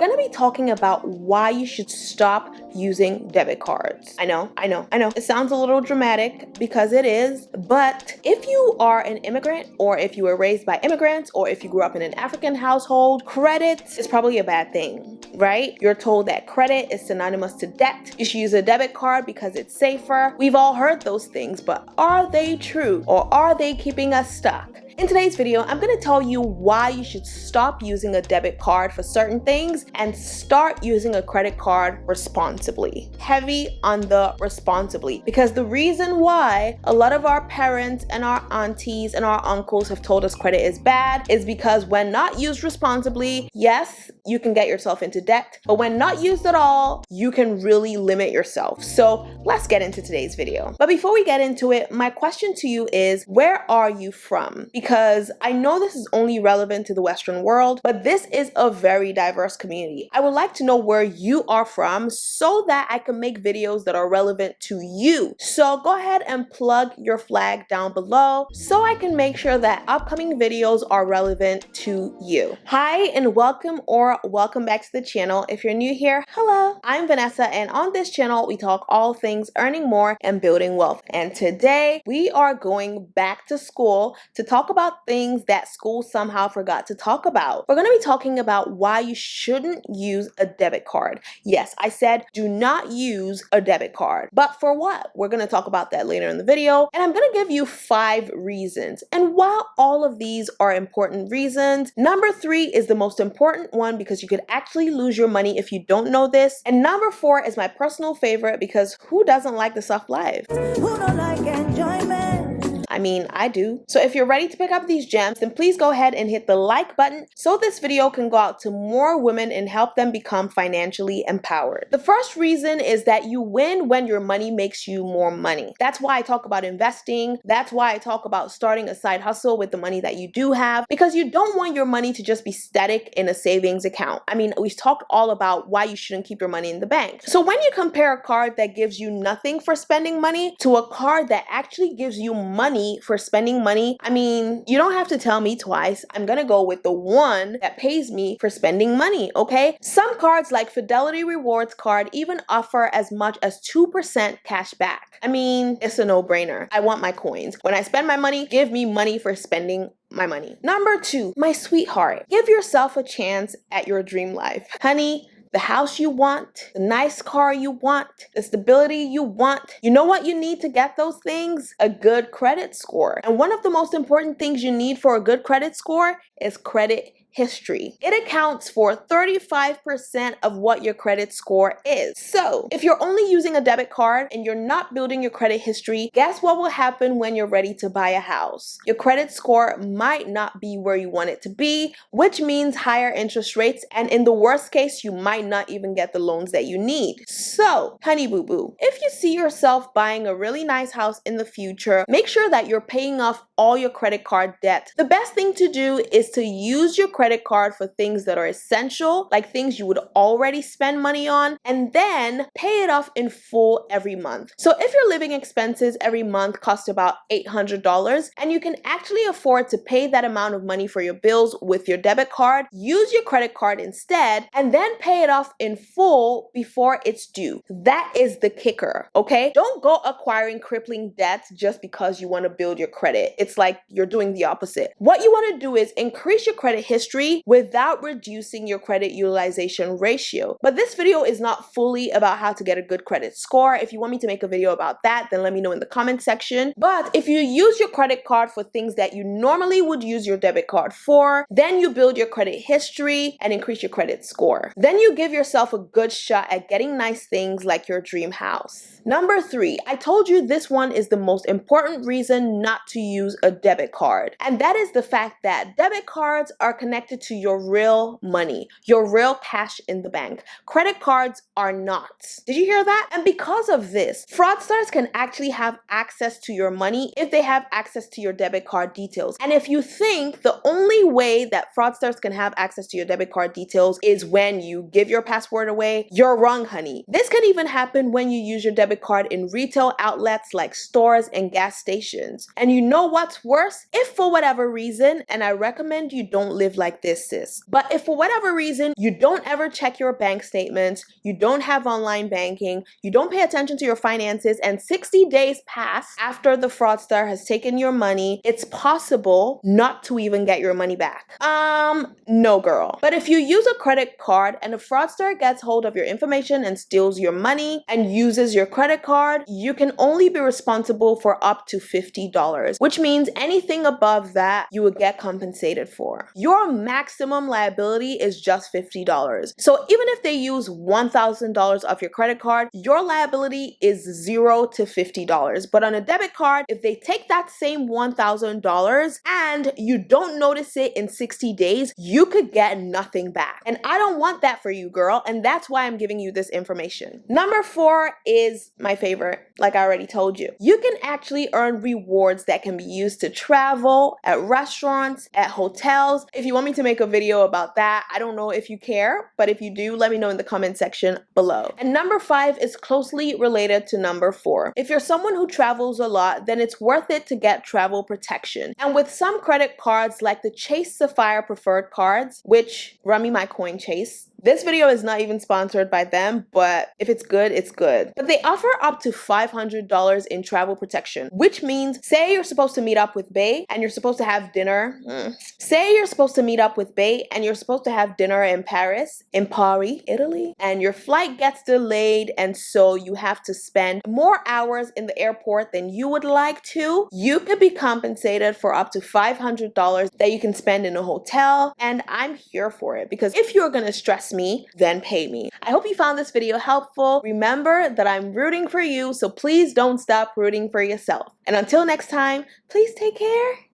going to be talking about why you should stop using debit cards. I know. It sounds a little dramatic because it is, but if you are an immigrant or if you were raised by immigrants or if you grew up in an African household, credit is probably a bad thing, right? You're told that credit is synonymous to debt. You should use a debit card because it's safer. We've all heard those things, but are they true or are they keeping us stuck? In today's video, I'm going to tell you why you should stop using a debit card for certain things and start using a credit card responsibly. Heavy on the responsibly, because the reason why a lot of our parents and our aunties and our uncles have told us credit is bad is because when not used responsibly, yes, you can get yourself into debt, but when not used at all, you can really limit yourself. So let's get into today's video. But before we get into it, my question to you is, where are you from? Because I know this is only relevant to the Western world, but this is a very diverse community. I would like to know where you are from so that I can make videos that are relevant to you. So go ahead and plug your flag down below so I can make sure that upcoming videos are relevant to you. Hi and welcome back to the channel. If you're new here, hello. I'm Vanessa, and on this channel we talk all things earning more and building wealth. And today we are going back to school to talk about things that school somehow forgot to talk about. We're going to be talking about why you shouldn't use a debit card. Yes, I said do not use a debit card. But for what? We're going to talk about that later in the video. And I'm going to give you 5 reasons. And while all of these are important reasons, number 3 is the most important one because you could actually lose your money if you don't know this. And number 4 is my personal favorite because who doesn't like the soft life? Who don't like enjoyment? I mean, I do. So if you're ready to pick up these gems, then please go ahead and hit the like button so this video can go out to more women and help them become financially empowered. The first reason is that you win when your money makes you more money. That's why I talk about investing. That's why I talk about starting a side hustle with the money that you do have, because you don't want your money to just be static in a savings account. I mean, we've talked all about why you shouldn't keep your money in the bank. So when you compare a card that gives you nothing for spending money to a card that actually gives you money for spending money, I mean, you don't have to tell me twice. I'm gonna go with the one that pays me for spending money, okay? Some cards like Fidelity Rewards card even offer as much as 2% cash back. I mean, it's a no-brainer. I want my coins. When I spend my money, give me money for spending my money. Number 2, my sweetheart, give yourself a chance at your dream life. Honey, the house you want, the nice car you want, the stability you want. You know what you need to get those things? A good credit score. And one of the most important things you need for a good credit score is credit history. It accounts for 35% of what your credit score is. So if you're only using a debit card and you're not building your credit history, guess what will happen when you're ready to buy a house? Your credit score might not be where you want it to be, which means higher interest rates, and in the worst case, you might not even get the loans that you need. So, honey boo boo, if you see yourself buying a really nice house in the future, make sure that you're paying off all your credit card debt. The best thing to do is to use your credit card for things that are essential, like things you would already spend money on, and then pay it off in full every month. So if your living expenses every month cost about $800 and you can actually afford to pay that amount of money for your bills with your debit card, use your credit card instead and then pay it off in full before it's due. That is the kicker, okay? Don't go acquiring crippling debts just because you want to build your credit. It's like you're doing the opposite. What you want to do is increase your credit history without reducing your credit utilization ratio. But this video is not fully about how to get a good credit score. If you want me to make a video about that, then let me know in the comment section. But if you use your credit card for things that you normally would use your debit card for, then you build your credit history and increase your credit score. Then you give yourself a good shot at getting nice things like your dream house. Number 3, I told you this one is the most important reason not to use a debit card. And that is the fact that debit cards are connected to your real money, your real cash in the bank. Credit cards are not. Did you hear that? And because of this, fraudsters can actually have access to your money if they have access to your debit card details. And if you think the only way that fraudsters can have access to your debit card details is when you give your password away, you're wrong, honey. This can even happen when you use your debit card in retail outlets like stores and gas stations. And you know what's worse? If for whatever reason, and I recommend you don't live like like this, sis. But if for whatever reason you don't ever check your bank statements, you don't have online banking, you don't pay attention to your finances, and 60 days pass after the fraudster has taken your money, it's possible not to even get your money back. No, girl. But if you use a credit card and a fraudster gets hold of your information and steals your money and uses your credit card, you can only be responsible for up to $50, which means anything above that you would get compensated for. Your maximum liability is just $50. So even if they use $1,000 of your credit card, your liability is $0 to $50. But on a debit card, if they take that same $1,000 and you don't notice it in 60 days, you could get nothing back. And I don't want that for you, girl. And that's why I'm giving you this information. Number 4 is my favorite, like I already told you. You can actually earn rewards that can be used to travel, at restaurants, at hotels. If you want me to make a video about that, I don't know if you care, but if you do, let me know in the comment section below. And number 5 is closely related to number 4. If you're someone who travels a lot, then it's worth it to get travel protection. And with some credit cards like the Chase Sapphire Preferred cards, which run me my coin, Chase. This video is not even sponsored by them, but if it's good, it's good. But they offer up to $500 in travel protection, which means say you're supposed to meet up with Bae and you're supposed to have dinner. Say you're supposed to meet up with Bae and you're supposed to have dinner in Paris, Italy, and your flight gets delayed and so you have to spend more hours in the airport than you would like to. You could be compensated for up to $500 that you can spend in a hotel, and I'm here for it because if you're gonna stress me, then pay me. I hope you found this video helpful. Remember that I'm rooting for you, so please don't stop rooting for yourself. And until next time, please take care